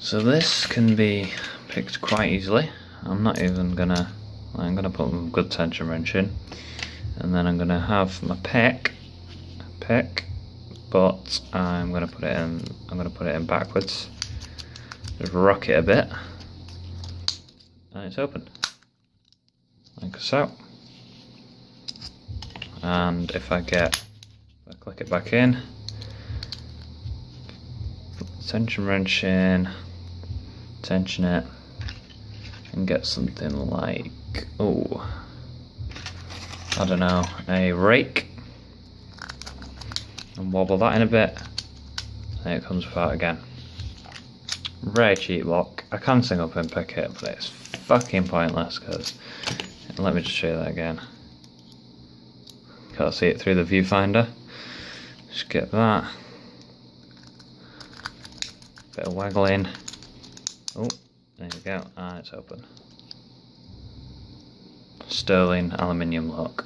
So this can be picked quite easily. I'm gonna put a good tension wrench in, and then I'm gonna have my pick, but I'm gonna put it in backwards. Just rock it a bit, and it's open, like so. And if I click it back in, put the tension wrench in, tension it, and get something like, I don't know, a rake, and wobble that in a bit, and it comes apart again. Very cheap lock. I can sing up and pick it, but it's fucking pointless because, let me just show you that again. Can't see it through the viewfinder. Just get that. Bit of waggling. Oh, there we go, and it's open. Sterling aluminium lock.